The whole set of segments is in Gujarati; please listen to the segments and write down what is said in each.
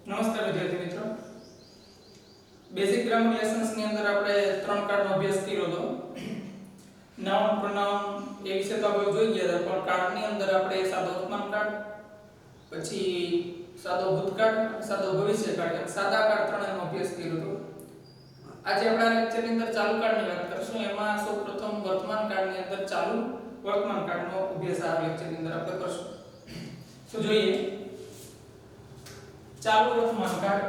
નમસ્કાર વિદ્યાર્થી મિત્રો, બેઝિક ગ્રામર લેસન્સ ની અંદર આપણે ત્રણ કાર્ડનો અભ્યાસ કર્યો હતો. નાઉન, પ્રોનાઉન એ વિશે તો આપણે જોઈ ગયા હતા, પણ કાર્ડની અંદર આપણે સાદો વર્તમાન કાર્ડ, પછી સાદો ભૂતકાળ, સાદો ભવિષ્યકાળ એમ સાદા કાર્ડ ત્રણનો અભ્યાસ કર્યો હતો. આજે આપણે લેક્ચરની અંદર ચાલુ કાર્ડની વાત કરશું. એમાં સૌપ્રથમ વર્તમાન કાળની અંદર ચાલુ વર્તમાન કાળનો અભ્યાસ આ લેક્ચરની અંદર આપણે કરશું. તો જોઈએ ચાલુ વર્તમાન કાળ,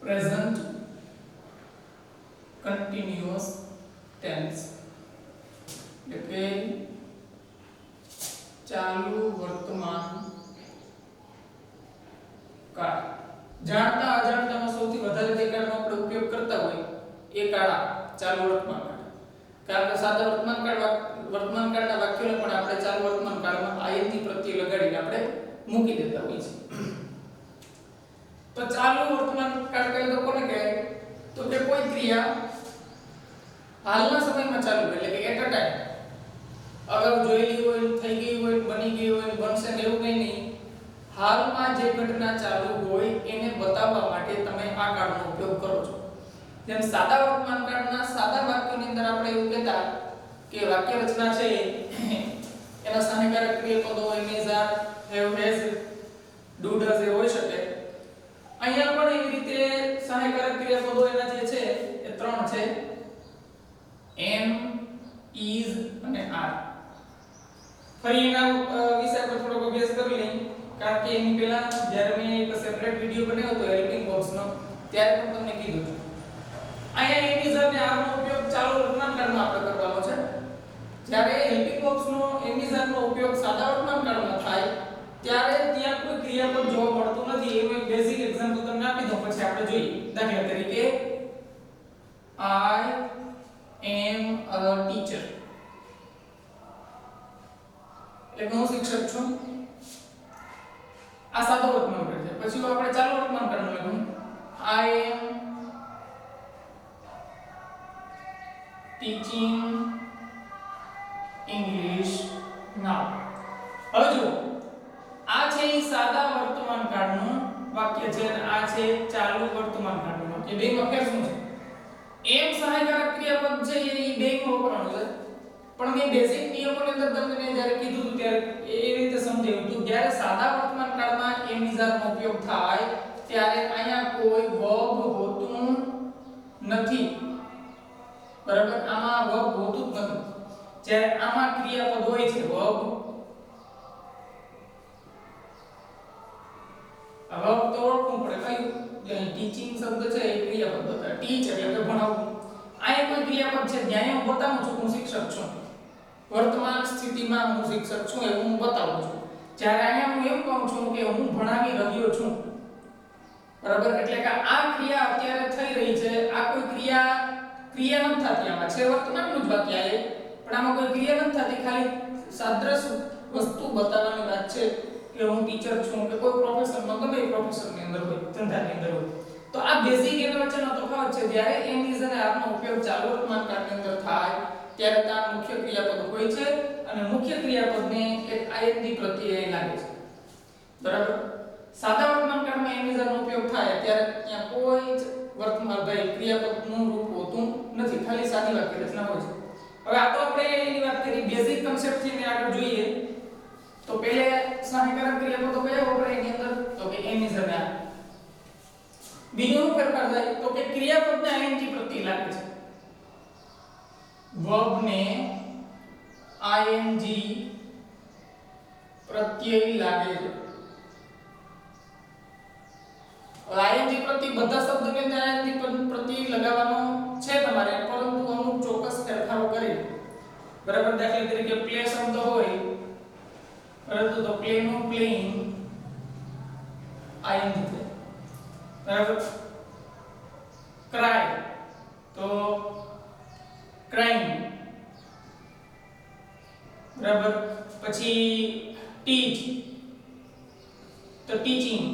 પ્રેઝન્ટ કન્ટિન્યુઅસ ટેન્સ એટલે ચાલુ વર્તમાન કાળ. જાણતા અજાણતામાં સૌથી વધારે જે કાળનો આપણે ઉપયોગ કરતા હોય એ કાળ ચાલુ વર્તમાન કાળ. કારણ કે સાદા વર્તમાન કાળના વાક્યોને પણ આપણે ચાલુ વર્તમાન કાળમાં ing પ્રત્યય લગાડીને આપણે મૂકી દેતા હોઈએ છીએ. તો ચાલુ વર્તમાન કાળ કહે તો કોને કહેવાય? તો કે કોઈ ક્રિયા હાલના સમયમાં ચાલુ એટલે કે એટ અ ટાઈમ અગાઉ જોયેલી હોય, થઈ ગઈ હોય, બની ગઈ હોય, બનશે ને એવું કંઈ નહીં. હાલમાં જે ઘટના ચાલુ હોય એને બતાવવા માટે તમે આ કાળનો ઉપયોગ કરો છો. જેમ સાદા વર્તમાન કાળના સાદા વાક્યોની અંદર આપણે એવું કહેતા કે વાક્ય રચના છે એના સહાયકારક ક્રિયાપદો એમ are, have, has, do, does એ હોઈ શકે. અહીંયા પણ એવી રીતે સહાયકારક ક્રિયાપદો એના જે છે એ ત્રણ છે, એમ, ઇઝ અને આર. ફરી એના વિશે આપણે થોડોક અભ્યાસ કરી લઈએ, કારણ કે એની પહેલા જ્યારે મેં એક સેપરેટ વિડિયો બનાવ્યો હતો હેલ્પિંગ બોક્સનો, ત્યારે પણ તમને કીધું હતું. અહીંયા એમ, ઇઝ અને આર નો ઉપયોગ ચાલુ વર્તમાન કાળમાં આપણે કરવાનો છે. જ્યારે હેલ્પિંગ બોક્સનો એમ, ઇઝ, આર નો ઉપયોગ સાદા વર્તમાન કાળમાં થાય ત્યારે ત્યાં કોઈ ક્રિયાપદ જોવા મળતું નથી. એવું એક બેઝિક એક્ઝામ્પલ તમને આપી દઉં, પછી આપણે જોઈએ. દાખલા તરીકે I am a teacher એટલે હું શિક્ષક છું. આ સાદો વર્તમાન કાળ છે. પછી આપણે ચાલુ વર્તમાન કાળમાં લખવું I am teaching English now. હવે જુઓ, આ છે એ સાદા વર્તમાન કાળનું વાક્ય છે અને આ છે ચાલુ વર્તમાન કાળનું વાક્ય. બેમાં ફેર શું છે? એમ સહાયકારક ક્રિયાપદ છે એ બેમાં વપરાવાનું છે, પણ મેં બેઝિક નિયમોની અંદર તમને જ્યારે કીધું હતું ત્યારે એ રીતે સમજાવ્યું હતું. જ્યારે સાદા વર્તમાન કાળમાં એમ, ઇઝ, આર નો ઉપયોગ થાય ત્યારે અહીંયા કોઈ વર્બ હોતું નથી. બરાબર, આમાં વર્બ હોતું જ નથી. જ્યારે આમાં ક્રિયાપદ હોય છે વર્બ. વર્બ તો ઓળખવું પડે. કયું ટીચિંગ શબ્દ છે એ ક્રિયાપદ બતાવે. ટીચ એટલે કે ભણાવવું. આ કોઈ ક્રિયાપદ છે જ્યાં હું બતાવું છું હું શિક્ષક છું. વર્તમાન સ્થિતિમાં હું શિક્ષક છું એવું હું બતાવું છું. જ્યારે અહીંયા હું એમ કહું છું કે હું ભણાવી રહ્યો છું. બરાબર, એટલે કે આ ક્રિયા અત્યારે થઈ રહી છે. આ કોઈ ક્રિયા નથી થતી. આમાં છે વર્તમાનનું જ વાક્ય છે, પણ આમાં કોઈ ક્રિયા નથી થતી. ખાલી સાદ્રશ વસ્તુ બતાવવાની વાત છે કે હું ટીચર છું કે કોઈ પ્રોફેશનમાં ગમે એ પ્રોફેશનની અંદર હોય, ધંધાની અંદર હોય. તો આ બેઝિક એના વચ્ચેનો તફાવત છે. જ્યારે એમ, ઇઝ અને આર નો ઉપયોગ ચાલુ વર્તમાન કાળની અંદર થાય ત્યારે ત્યાં મુખ્ય ક્રિયાપદ હોય છે અને મુખ્ય ક્રિયાપદને એક ing પ્રત્યય લાગે છે. બરાબર, સાદા વર્તમાન કાળમાં એમ, ઇઝ, આર નો ઉપયોગ થાય ત્યારે ત્યાં કોઈ જ વર્તમાન ક્રિયાપદનું રૂપ હોતું નથી. ખાલી સાદી વાક્ય રચના હોય છે. હવે આ તો આપણે એની વાત કરી, બેઝિક કન્સેપ્ટ થી આગળ જોઈએ. તો પહેલે સહાયકારક ક્રિયાપદો કયા વપરાય એની અંદર? તો કે એમ, ઇઝ અને આર. બીજો ફેરફાર થાય તો કે ક્રિયાપદને ing પ્રત્યય લાગે છે. વર્બ ને ing પ્રત્યય લાગે છે. ing પ્રત્યય બધા શબ્દોની અંદર ing પ્રત્યય લગાવવાનો છે તમારે, પરંતુ અમુક ચોક્કસ ફેરફારો કરી. બરાબર, દાખલા તરીકે પ્લે શબ્દ હોય, પરંતુ તો પ્લે નો પ્લેઇંગ ing છે. બરાબર, ક્રાય તો ક્રાઇંગ. બરાબર, પછી ટીચ તો ટીચિંગ.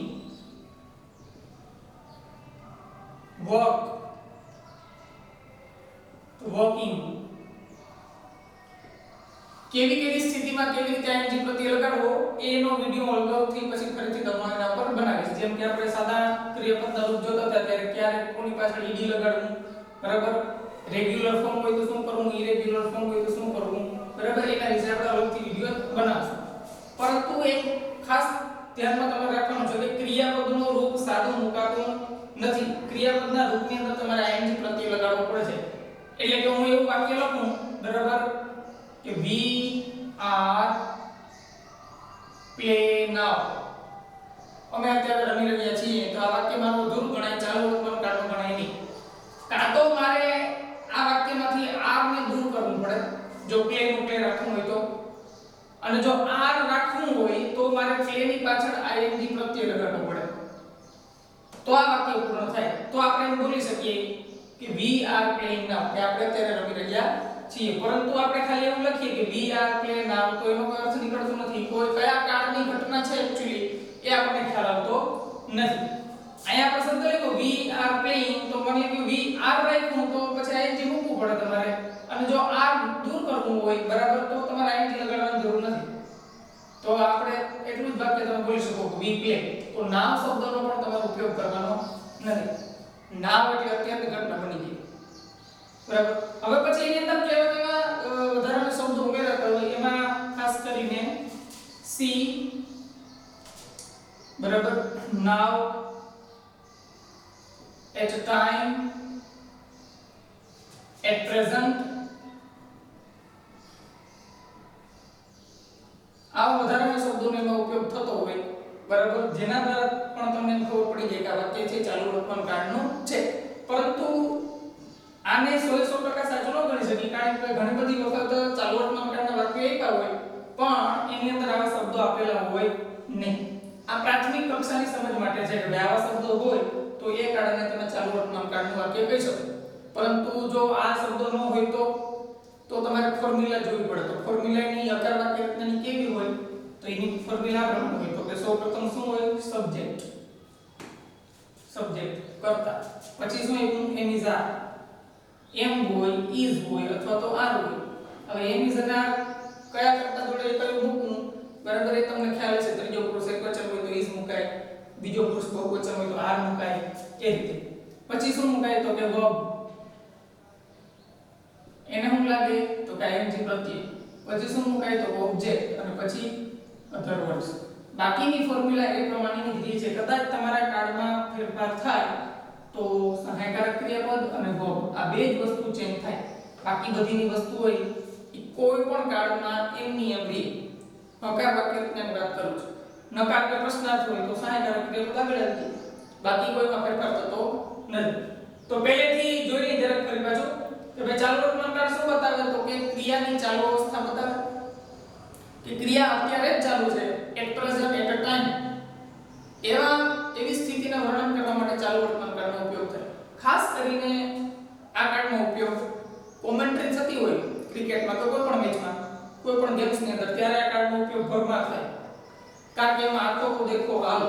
વર્ક તો વર્કિંગ. કેવી કેવી સ્થિતિમાં કેવી રીતે ing પ્રત્યય લગાડવો એનો વિડિયો અગાઉથી પછી ફરીથી તમને એના પર બનાવીશ. જેમ કે આપણે સાદા ક્રિયાપદના રૂપ જોતા હતા ત્યારે ક્યારે કોની પાછળ ed લગાડવું, બરાબર, રેગ્યુલર ફોર્મ હોય તો શું કરવું, ઇરેગ્યુલર ફોર્મ હોય તો શું કરવું, બરાબર, એના વિશે આપણે અલગથી વિડિયો બનાવશું. પરંતુ એક ખાસ ધ્યાનમાં તમારે રાખવાનું છે કે ક્રિયાપદનું રૂપ સાદું મુકાતું નથી. ક્રિયાપદના રૂપની અંદર તમારે ing પ્રત્યય લગાડવો પડે છે. એટલે કે હું એવું વાક્ય લખું, બરાબર, કે we are play now, અમે અત્યારે રમી રહ્યા છીએ, તો આ વાક્ય મારું અધૂરું ગણાય, ચાલુ વર્તમાન કાળનું ગણાય નહીં. કાં તો મારે આ વાક્યમાંથી r ને દૂર કરવું પડે જો play નું play રાખવું હોય તો, અને જો r રાખવું હોય તો મારે play ની પાછળ ing પ્રત્યય લગાડવો પડે, તો આ વાક્ય પૂર્ણ થાય. તો આપણે એમ બોલી શકીએ કે we are playing now, કે આપણે અત્યારે રમી રહ્યા છીએ. પરંતુ આપણે ખાલી એવું લખીએ કે we are playing now તો એનો કોઈ અર્થ નીકળતો નથી. કોઈ કયા કાળની ઘટના છે એક્ચ્યુઅલી એ આપણને ખ્યાલ આવતો નથી. અહીંયા આપણે શબ્દ લખ્યો we are playing, તો મને કે we are રાખ્યું તો પછી ing મૂકવું પડે તમારે, અને જો r દૂર કરવું હોય, બરાબર, તો તમારે ing લગાડવાની જરૂર નથી. તો આપણે એટલું જ વાક્ય તમે બોલી શકો કે we play. તો now શબ્દનો પણ તમારે ઉપયોગ કરવાનો નથી. now એટલે અત્યારની ઘટના બની ગઈ, બરાબર. હવે પછી એની અંદર કેવા વધારાના શબ્દો ઉમેરાતા હોય, એમાં ખાસ કરીને see, બરાબર, now, at time, at present, આ વધારાના શબ્દોનો એમાં ઉપયોગ થતો હોય, બરાબર, જેના દ્વારા પણ તમને ખબર પડી જાય કે આ વાક્ય છે ચાલુ વર્તમાન કાળનું છે. પરંતુ આને 100% સાચું ન ગણી શકીએ, કારણ કે ઘણી બધી વખત ચાલુ વર્તમાન કાળના વાક્યો આપ્યા હોય પણ એની અંદર આવા શબ્દો આપેલા હોય નહીં. આ પ્રાથમિક કક્ષાની સમજ માટે છે કે આવા શબ્દો હોય તો એ કારણે તમે ચાલુ વર્તમાન કાળનું વાક્ય કહી શકો. પરંતુ જો આ શબ્દો ન હોય તો તમારે ફોર્મ્યુલા જોવી પડે. તો ફોર્મ્યુલાની આકાર વાક્ય રચનાની કેવી હોય, તો એની ફોર્મ્યુલા પ્રમાણે હોય. તો કે સૌપ્રથમ શું હોય, સબ્જેક્ટ કર્તા, પછી શું હોય, એમ ઇઝ આર, એમ હોય, ઇઝ હોય અથવા તો આર હોય. હવે એમ ઇઝ અને આર કયા કર્તા જોડે કયું મૂકવું, બરાબર, એ તમને ખ્યાલ છે. ત્રીજો પુરુષ એકવચન હોય તો ઇઝ મુકાય, બીજો પુરુષ બહુવચન હોય તો આર મુકાય, એ રીતે. પછી શું મુકાય, તો કે વર્બ, એને શું લાગે, તો કે ing પ્રત્યય. પછી શું મુકાય, તો ઓબ્જેક્ટ, અને પછી અધર વર્ડ્સ. બાકીની ફોર્મ્યુલા એ પ્રમાણેની જ રહી છે. કદાચ તમારા કાર્ડમાં ફેરફાર થાય તો સહાયકારક ક્રિયાપદ અને વર્બ આ બે જ વસ્તુ ચેન્જ થાય. બાકી બધીની વસ્તુ હોય એ કોઈ પણ કાર્ડમાં એમની એમ રહે. હકાર વાક્ય રચનાની વાત કરું છું. નકાર કે પ્રશ્નાર્થ હોય તો સહાયકારક ક્રિયાપદ આગળ આવી જાય. બાકી કોઈમાં ફેરફાર થતો નથી. તો પહેલેથી જોઈએ જરાક ફરી પાછું કે ભાઈ ચાલુ વર્તમાન કાળ શું બતાવે, તો કે ક્રિયાની ચાલુ અવસ્થા બતાવે, કે ક્રિયા અત્યારે જ ચાલુ છે, at present, at a time. એવી સ્થિતિને વર્ણન કરવા માટે ચાલુ વર્તમાન કાળનો ઉપયોગ થાય. ખાસ કરીને આ કાળનો ઉપયોગ કોમેન્ટ્રી થતી હોય ક્રિકેટમાં કે કોઈ પણ મેચમાં, કોઈ પણ ગેમ્સની અંદર, ત્યારે આ કાળનો ઉપયોગ ભરમાં થાય. કારણ કે એમાં આંખો દેખો હાલ,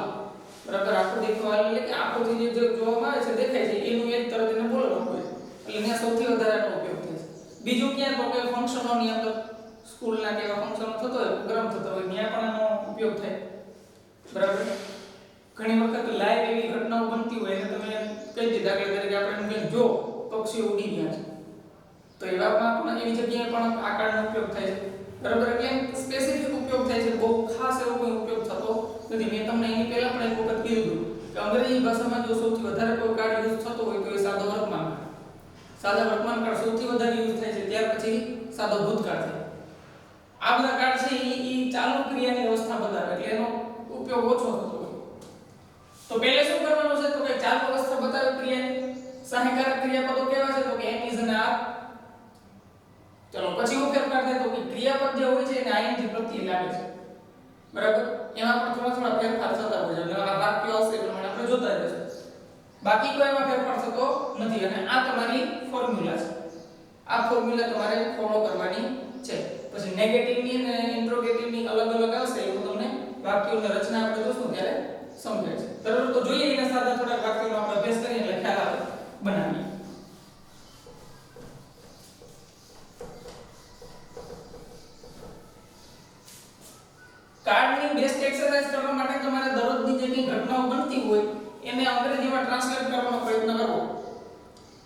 બરાબર, આંખો દેખો હાલ એટલે કે આંખોથી જે જોવામાં આવે છે, દેખાય છે, એનું એક તરત એને બોલવાનું હોય. એટલે ત્યાં સૌથી વધારેનો ઉપયોગ થાય છે. બીજું ક્યાં, તો કે ફંક્શનોની અંદર, સ્કૂલના કેવા ફંક્શનો થતો હોય, પ્રોગ્રામ થતો હોય, ત્યાં પણ આનો ઉપયોગ થાય, બરાબર. ઘણી વખત લાઈવ એવી ઘટનાઓ બનતી હોય અને તમે કહી દીધા કે તરીકે આપણે એમ જો પક્ષીઓ ઉડી ગયા છે, તો એવામાં પણ એવી જગ્યાએ પણ આ કાળનો ઉપયોગ થાય છે, બરાબર. એટલે સ્પેસિફિક ઉપયોગ થાય છે, બહુ ખાસ એવો કોઈ ઉપયોગ થતો નથી. મેં તમને એની પહેલા પણ એક વખત કીધું કે અંગ્રેજી ભાષામાં જો સૌથી વધારે કોઈ કાળ યુઝ થતો હોય તો એ સાદો વર્તમાન કાળ. સાદા વર્તમાન કાળ સૌથી વધારે યુઝ થાય છે, ત્યાર પછી સાદો ભૂતકાળ થાય. આ બધા કાળ છે એ ચાલુ ક્રિયાની અવસ્થા બતાવે, એટલે એનો ઉપયોગ ઓછો થતો હોય. તો પહેલે શું કરવાનું છે, તો કે ચાલુ અવસ્થા બતાવે ક્રિયાની, સહાયકારક ક્રિયાપદો કેવા છે, તો કે એમ ઇઝ અને આર. ચલો પછી શું ફેરફાર થાય, તો કે ક્રિયાપદ જે હોય છે એને ing પ્રત્યય લાગે છે, બરાબર. એમાં પણ થોડા ફેરફાર થતા હોય છે. આ વાક્ય આવશે એટલે આપણે જોતા રહેશું. બાકી કોઈ એમાં ફેરફાર થતો નથી. અને આ તમારી ફોર્મ્યુલા છે. આ ફોર્મ્યુલા તમારે ફોલો કરવાની છે. પછી નેગેટિવની અને ઇન્ટ્રોગેટિવની અલગ અલગ આવશે, એવું તમને વાક્યોની રચના આપણે જોશું ત્યારે સમજાય છે. બરાબર. તો જોઈએ એના સાદા થોડા વાક્યોનો આપણે અભ્યાસ કરીએ એટલે ખ્યાલ આવે, બનાવીએ. કઈ ઘટનાઓ બનતી હોય એને અંગ્રેજીમાં ટ્રાન્સલેટ કરવાનો પ્રયત્ન કરવો.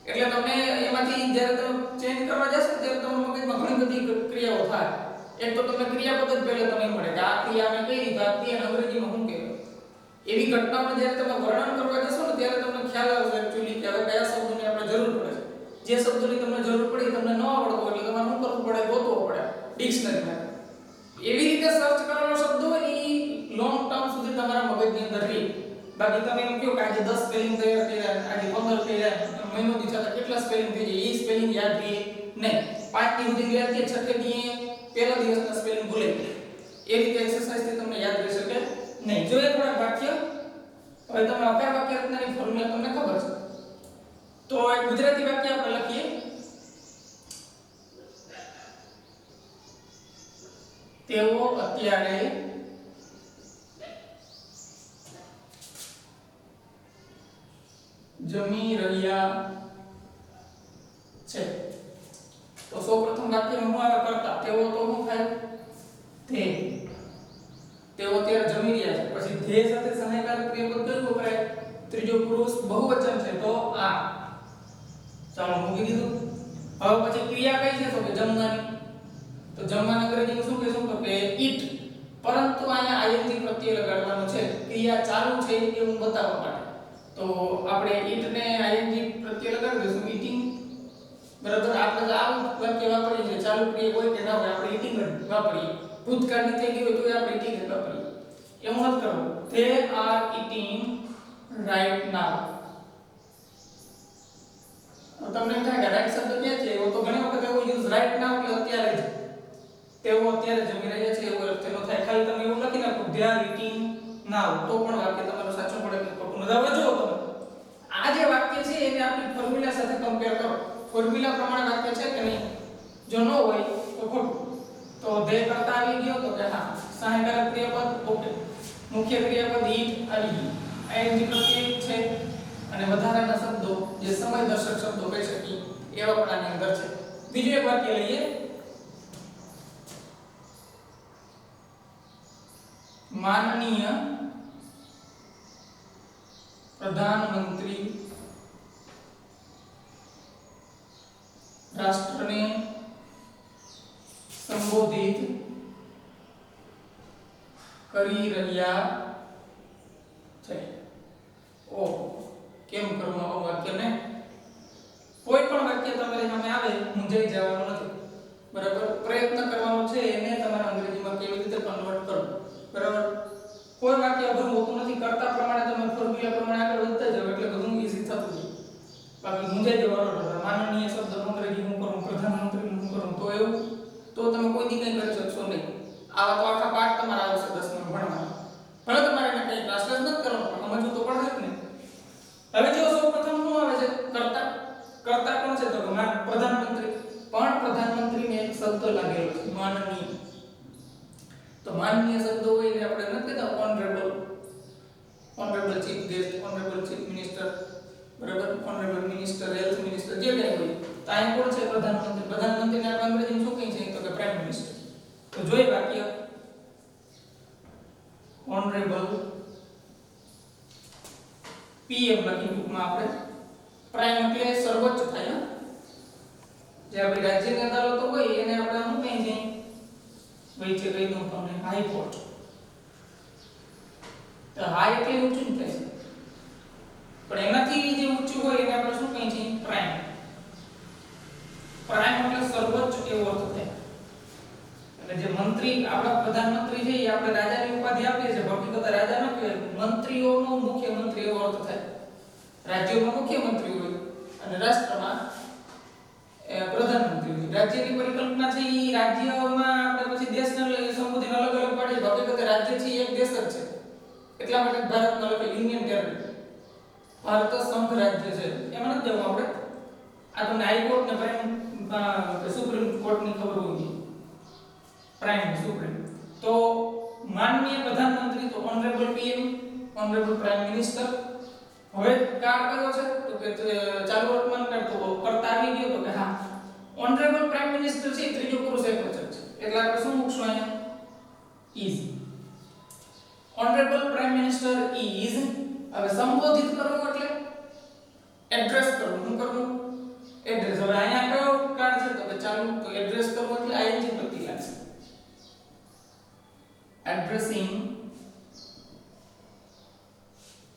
એટલે તમને એમાંથી જ્યારે તમે ચેન્જ કરવા જશો ત્યારે તમારા મગજમાં ઘણી બધી ક્રિયાઓ થાય. એક તો તમને ક્રિયાપદ જ પહેલા તમને મળે કે આ ક્રિયા અમે કઈ રીતે આ ક્રિયાને અંગ્રેજીમાં શું કહેવાય. એવી ઘટનાઓને જ્યારે તમે વર્ણન કરવા જશો ને ત્યારે તમને ખ્યાલ આવશે એક્ચ્યુઅલી કે હવે કયા શબ્દોની આપણે જરૂર પડે છે. જે શબ્દોની તમને જરૂર પડી તમને ન આવડતો એટલે તમારે શું કરવું પડે, ગોતવો પડે ડિક્શનરીમાં. એવી રીતે સર્ચ કરવાનો શબ્દ હોય ને એ લોંગ ટર્મ સુધી તમારા મગજની અંદર રહે. બાકી તમે એમ કહો કે આજે 10 સ્પેલિંગ તૈયાર કર્યા, આજે 15 કર્યા, મહિનો દી છતાં કેટલા સ્પેલિંગ થઈ જાય એ સ્પેલિંગ યાદ રહે નહીં. 5 દી સુધી યાદ થાય, છઠ્ઠે દીએ પહેલા દિવસના સ્પેલિંગ ભૂલે જાય. એ રીતે એક્સરસાઇઝ થી તમને યાદ રહી શકે નહીં. જો એક થોડા વાક્ય હવે તમે અકાર વાક્ય રચનાની ફોર્મ્યુલા તમને ખબર છે. તો એક ગુજરાતી વાક્ય આપણે લખીએ. તેઓ અત્યારે જમી રહ્યા છે. તો સૌપ્રથમ વાક્યમાં હું આવે કરતા, તેઓ તો શું થાય, તે. તેઓ અત્યારે જમી રહ્યા છે. પછી ધે સાથે સહાયકારક ક્રિયાપદ કયું વપરાય, ત્રીજો પુરુષ બહુવચન છે તો આ. ચાલો મૂકી દીધું. હવે પછી ક્રિયા કઈ છે તો કે જમવાની. તો જમવાનું અંગ્રેજીમાં શું કહેશું તો કે eat. પરંતુ અહીંયા ing પ્રત્યય લગાડવાનું છે. ક્રિયા ચાલુ છે એ હું બતાવવા માટે. તો આપણે eat ને ing પ્રત્યય લગાડી દઈશું eating. બરાબર. આપણે આ વાક્ય વાપરીએ છીએ ચાલુ ક્રિયા હોય કે ના હોય આપણે eating જ વાપરીએ. ભૂતકાળની થઈ ગઈ હોય તો આપણે eating જ વાપરીએ. એવું નથી કરવું. They are eating right now. તમને એમ થાય કે રાઈટ શબ્દ ક્યાં છે? એવો તો ઘણી વખત એવો યુઝ રાઈટ નાઉ એટલે અત્યારે જ. તેઓ અત્યારે જમી રહ્યા છે એવો અર્થ એનો થાય. ખાલી તમે એવું લખી નાખો they are eating now તો પણ વાક્ય તમારું સાચું પડે કે ખોટું. હવે જુઓ તમે આ જે વાક્ય છે એને આપણી ફોર્મ્યુલા સાથે કમ્પેર કરો. ફોર્મ્યુલા પ્રમાણે વાક્ય છે કે નહીં? જો ન હોય તો ખોટું. તો they કરતા આવી ગયો તો કે હા. સહાયકારક ક્રિયાપદ ઓકે. મુખ્ય ક્રિયાપદ eat આવી ગયું. ing પ્રત્યય છે અને વધારાના શબ્દો જે સમયદર્શક શબ્દો કહી શકીએ એવા પણ આની અંદર છે. બીજું એક વાક્ય લઈએ. માનનીય પ્રધાનમંત્રી રાષ્ટ્રને સંબોધિત કરી રહ્યા છે. ઓ કેમ કરવું આવું વાક્યને? કોઈ પણ વાક્ય તમારી સામે આવે મૂંઝાઈ જવાનું નથી. બરાબર. પ્રયત્ન કરવાનો છે એને તમારા અંગ્રેજીમાં કેવી રીતે કન્વર્ટ કરવું. બરાબર. કોઈ વાક્ય અઘરું હોતું નથી. કરતા પ્રમાણે તમે ફોર્મ્યુલા પ્રમાણે આગળ વધતા જાવ એટલે બધું ઈઝી થતું જાય. બાકી મૂંઝાઈ જવાનું નથી. માનનીય શબ્દ અંગ્રેજી હું કરું, પ્રધાનમંત્રી હું કરું તો એવું તો તમે કોઈ દી કંઈ કરી શકશો નહીં. આવા તો આખા પાઠ તમારા આવશે 10 માં ભણવાના. ભલે તમારે એને કંઈ ટ્રાન્સલેટ નથી કરવાનું પણ સમજવું તો પડશે જ ને. હવે જો સૌપ્રથમ શું આવે છે? કરતા. કરતા કોણ છે તો પ્રધાનમંત્રી. પણ પ્રધાનમંત્રીને એક શબ્દ લાગેલો છે માનનીય. તો માનનીય શબ્દ હોય એટલે આપણે નથી કહેતા honourable, honourable chief guest, honourable chief minister, બરાબર, ઓનરેબલ મિનિસ્ટર, હેલ્થ મિનિસ્ટર જે કંઈ હોય. તો અહીં કોણ છે? પ્રધાનમંત્રી. પ્રધાનમંત્રીને આપણે અંગ્રેજીમાં શું કહે છે તો કે પ્રાઇમ મિનિસ્ટર. તો જોઈએ વાક્ય ઓનરેબલ પીએમ લખી ટૂંકમાં આપણે. પ્રાઇમ એટલે સર્વોચ્ચ થાય. જે આપણી રાજ્યની અદાલતો હોય એને આપણે શું કહે છે? વચ્ચે કહી દઉં તમને હાઈકોર્ટ. તો હાઈ એટલે ઊંચું થાય છે પણ એનાથી જે ઊંચું હોય એને આપણે શું કહીએ છીએ? પ્રાઇમ. પ્રાઇમ એટલે સર્વોચ્ચ એવો અર્થ થાય. એટલે જે મંત્રી આપણા પ્રધાનમંત્રી છે એ આપણે રાજાની ઉપાધિ આપીએ છીએ. હકીકત રાજા ન કહેવાય, મંત્રીઓનો મુખ્યમંત્રી એવો અર્થ થાય. રાજ્યોમાં મુખ્યમંત્રી હોય અને રાષ્ટ્રમાં પ્રધાનમંત્રી હોય. રાજ્યની પરિકલ્પના છે એ રાજ્યમાં આપણે પછી દેશને સંબોધીને અલગ અલગ પાડીએ. હકીકત રાજ્ય છે એક દેશ જ છે. એટલા માટે ભારતમાં લખે યુનિયન ટેરેટરી. ભારત સંઘ રાજ્ય છે એમાં નથી જવું આપણે. આ તમને હાઈકોર્ટ ને પ્રાઇમ સુપ્રીમ કોર્ટની ખબર હોવી જોઈએ. Prime supreme. તો માનનીય પ્રધાનમંત્રી તો honourable PM, honourable prime minister. હવે કાળ કયો છે તો કે ચાલુ વર્તમાન કાળ. તો કરતા આવી ગયો તો કે હા ઓનરેબલ પ્રાઇમ મિનિસ્ટર છે ત્રીજો પુરુષ એકવચન છે એટલે આપણે શું મૂકશું અહીંયા? Is. Honourable prime minister is, હવે સંબોધિત કરવું એટલે એડ્રેસ કરવું. શું કરવું? એડ્રેસ. હવે અહીંયા કયો કાર્ડ છે તો કે ચાલુ, તો એડ્રેસ કરવું એટલે આઈએનજી પ્રત્યય લાગશે. એડ્રેસિંગ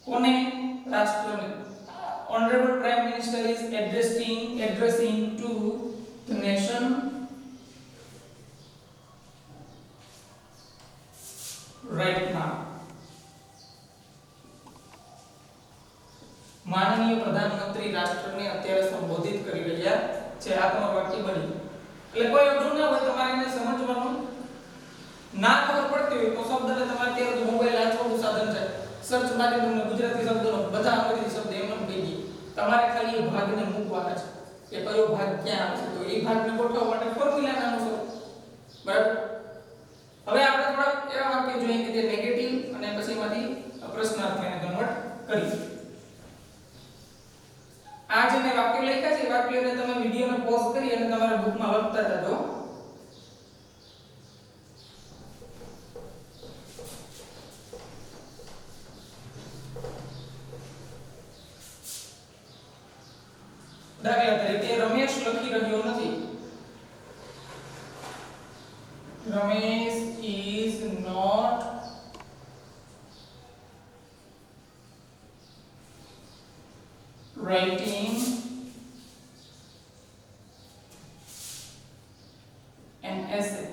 કોને? રાષ્ટ્રને. Honorable Prime Minister is addressing to the nation right now. માનનીય પ્રધાનમંત્રી રાષ્ટ્રને અત્યારે સંબોધિત કરી રહ્યા છે. આ તમારું વાક્ય બની. એટલે કોઈ અઘરું ના હોય, તમારે એને સમજવાનું. ના ખબર પડતી હોય તો શબ્દને તમારે અત્યારે મોબાઈલ આંચવાનું સાધન છે, સર્ચ મારી તમને ગુજરાતી શબ્દનો બધા અંગ્રેજી શબ્દ એમ કહી દઈએ. તમારે ખાલી એ ભાગને મૂકવાના છે કે કયો ભાગ ક્યાં આવે છે, તો એ ભાગને ગોઠવવા માટે ફોર્મ્યુલા નાનો છે. બરાબર. હવે આપણે થોડા એવા વાક્ય જોઈએ કે જે નેગેટિવ અને પછી એમાંથી પ્રશ્નાર્થમાં કન્વર્ટ કરી. આ જે મેં વાક્યો લખ્યા છે, વાક્યોને તમે વિડિયોને પોઝ કરી અને તમારા બુકમાં લખતા જજો. દાખલા તરીકે રમેશ લખી રહ્યો નથી. Ramesh is not writing an essay.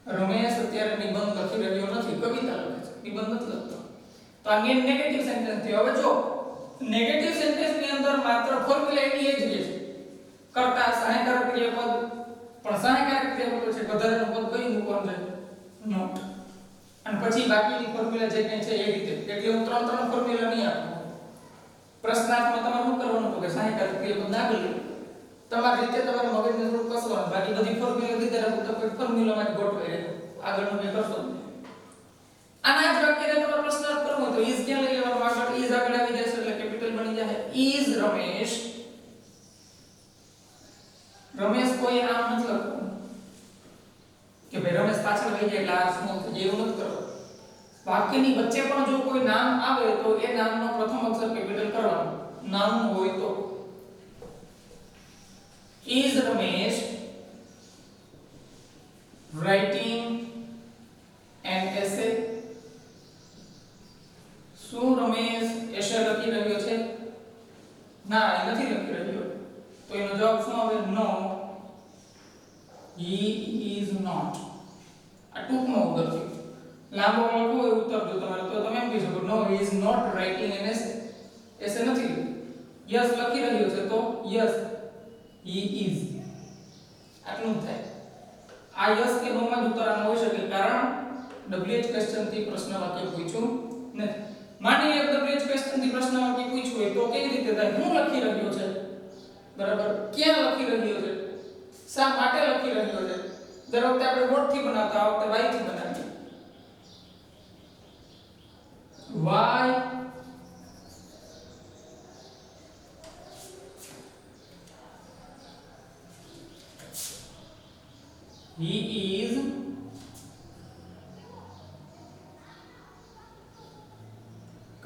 Ramesh અત્યારે નિબંધ લખી રહ્યો નથી, કવિતા લખે છે, નિબંધ નથી લખતો. તો આ નેગેટિવ સેન્ટેન્સ થયો. હવે જો નેગેટિવ સેન્ટેન્સ ની અંદર માત્ર ફોર્મ્યુલા એની એ જ છે, કર્તા સહાયકારક ક્રિયાપદ, પણ સહાયકારક ક્રિયાપદ છે વધારાનું પદ કયું મૂકવાનું છે? નોટ. અને પછી બાકીની ફોર્મ્યુલા જે કંઈ છે એ રીતે. એટલે હું ત્રણ ફોર્મ્યુલા નહીં આપું. પ્રશ્નાર્થમાં તમારે શું કરવાનું તો કે સહાયકારક ક્રિયાપદ ના કરી તમારી રીતે તમારે મગજને થોડું કસવાનું. બાકી બધી ફોર્મ્યુલા દીધા રાખો તો કોઈ ફોર્મ્યુલામાં જ ગોઠવાઈ રહે, આગળનું કંઈ કરશો નહીં. આના જ વાક્યને તમારે પ્રશ્નાર્થ કરવો હોય તો ઇઝ ક્યાં લઈ લેવાનું? આગળ ઇઝ આગળ આવી જશે એટલે કેપિટલ બની જાય. ઇઝ રમેશ. રમેશ કોઈ નામ નથી લખવાનું કે ભાઈ રમેશ પાછળ વહી જાય એટલે આ સ્મોલ થઈ જાય, એવું નથી કરવાનું. વાક્યની વચ્ચે પણ જો કોઈ નામ આવે તો એ નામનો પ્રથમ અક્ષર કેપિટલ કરવાનો. નામ હોય તો is Ramesh writing an essay. શું રમેશ એસે લખી રહ્યો છે? ના, એ નથી લખી રહ્યો. તો એનો જવાબ શું આવે? નો, he is not. આ ટૂંકમાં ઉત્તર છે. લાંબો લખવો હોય ઉત્તર જો તમારે તો તમે એમ કહી શકો નો, he is not writing an essay. એસે નથી. યસ લખી રહ્યો છે તો યસ, he is. આટલું જ થાય. આ યસ કે નો માં ઉત્તર આનો હોઈ શકે, કારણ WH ક્વેશ્ચન થી પ્રશ્ન વાક્ય પૂછ્યું નથી. માની લો WH ક્વેશ્ચન થી પ્રશ્ન વાક્ય પૂછ્યું હોય તો કેવી રીતે થાય? હું લખી રહ્યો છે, બરાબર, ક્યાં લખી રહ્યો છે, શા માટે લખી રહ્યો છે. દર વખતે આપણે વોટ થી બનાવતા, આ વખતે વાય થી બનાવીએ. Why he is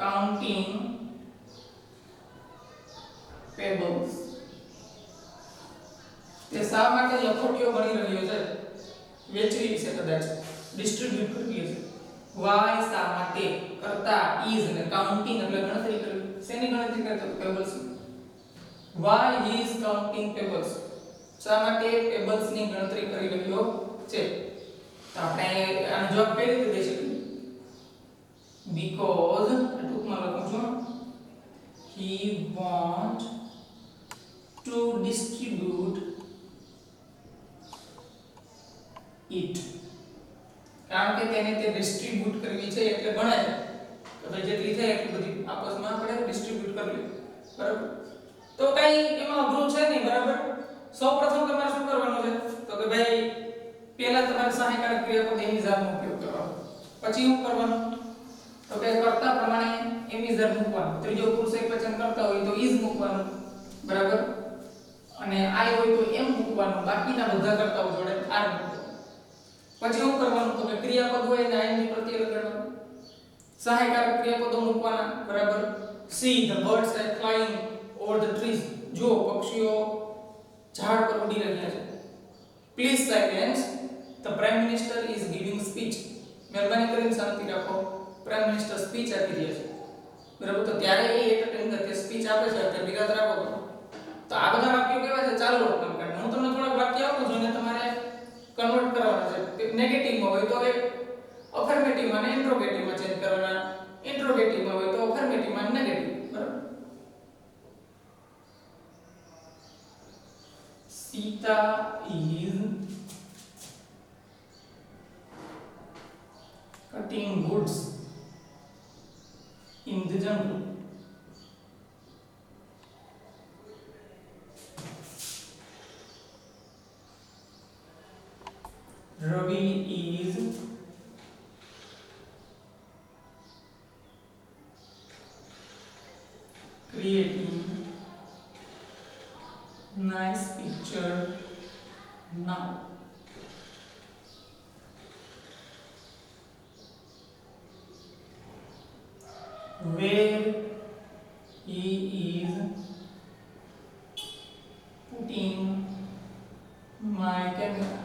counting pebbles. તે શા માટે લખોટીઓ ગણી રહ્યો છે? વેચવી છે, કદાચ ડિસ્ટ્રીબ્યુટ કરવી છે. વાય શા માટે, કરતા is ને કાઉન્ટિંગ એટલે ગણતરી કરવી. શેની ગણતરી કરતો? Pebbles. Why he is counting pebbles. શા માટે પેબલ્સ ની ગણતરી કરી રહ્યો છે? તો આપણે આનો જવાબ કઈ રીતે દઈ શકીએ? because ટૂંકમાં લખું છું, he want to distribute it. કારણ કે તેને તે ડિસ્ટ્રીબ્યુટ કરવી છે એટલે ગણે છે. તો ભાઈ જેટલી થાય એટલી બધી આપસમાં આપણે ડિસ્ટ્રીબ્યુટ કરવી. બરાબર. તો કઈ એમાં અઘરું છે નહીં. બરાબર. સૌપ્રથમ તમારે શું કરવાનું છે તો કે ભાઈ પહેલા તમારે સહાયકારક ક્રિયાપદ એમિઝારનો ઉપયોગ કરવાનો. પછી શું કરવાનું તો કે કર્તા પ્રમાણે એમિઝાર મૂકવાનું. ત્રીજો પુરુષ એકવચન કરતા હોય તો ઇઝ મૂકવાનું. બરાબર. અને આઈ હોય તો એમ મૂકવાનું. બાકીના બધા કરતાઓ જોડે આર મૂકવાનું. પછી શું કરવાનું તો કે ક્રિયાપદ હોય ને આઈએનજી પ્રત્યય લગાડવાનું, સહાયકારક ક્રિયાપદો મૂકવાના, બરાબર. See the birds are flying over the trees, જો પક્ષીઓ ઝાડ પર ઉડી રહ્યા છે. Please silence, the prime minister is giving speech, મહેરબાની કરીને શાંતિ રાખો, પ્રાઇમ મિનિસ્ટર સ્પીચ આપી રહ્યા છે, બરાબર. તો ત્યારે એ એક ટાઈમ કે સ્પીચ આપે છે એટલે વિરામ રાખો. તો આ બધા વાક્યો કેવા છે ચાલુ વર્તમાન કાળ. હું તમને થોડાક વાક્ય આપું છું અને તમારે કન્વર્ટ કરવાના છે. નેગેટિવમાં હોય તો એ અફર્મેટિવમાં અને ઇન્ટ્રોગેટિવમાં ચેન્જ કરવાના, ઇન્ટ્રોગેટિવમાં હોય તો અફર્મેટિવમાં અને નેગેટિવ, બરાબર. Sita is cutting woods in the jungle. Ravi is creating nice picture now. Where he is putting my camera.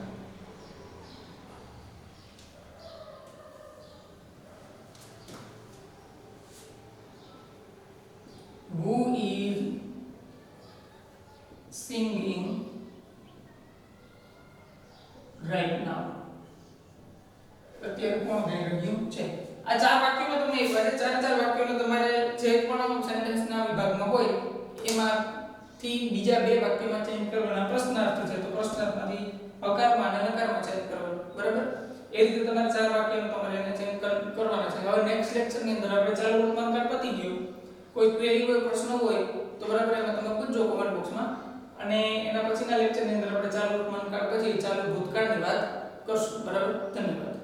Who is singing right now? અત્યારે કોણ ગાઈ રહ્યું છે? આ ચાર વાક્યોમાં તમને એક વાત, ચાર વાક્યોનો તમારે જે પણ સેન્ટેન્સના વિભાગમાં હોય એમાંથી બીજા બે વાક્યમાં ચેન્જ કરવાના. પ્રશ્નાર્થ છે તો પ્રશ્નાર્થમાંથી હકારમાં અને નકારમાં ચેન્જ કરવાનું, બરાબર. એ રીતે તમારે ચાર વાક્યનો તમારે એને ચેન્જ કરવાના છે. હવે નેક્સ્ટ લેક્ચરની અંદર આપણે ચાલુ વર્તમાન કાળ પતી ગયું. કોઈ ક્વેરી હોય, પ્રશ્ન હોય તો બરાબર એમાં તમે પૂછજો કમેન્ટ બોક્સમાં. અને એના પછીના લેક્ચરની અંદર આપણે ચાલુ વર્તમાન કાળ પછી ચાલુ ભૂતકાળની વાત કરશું, બરાબર. ધન્યવાદ.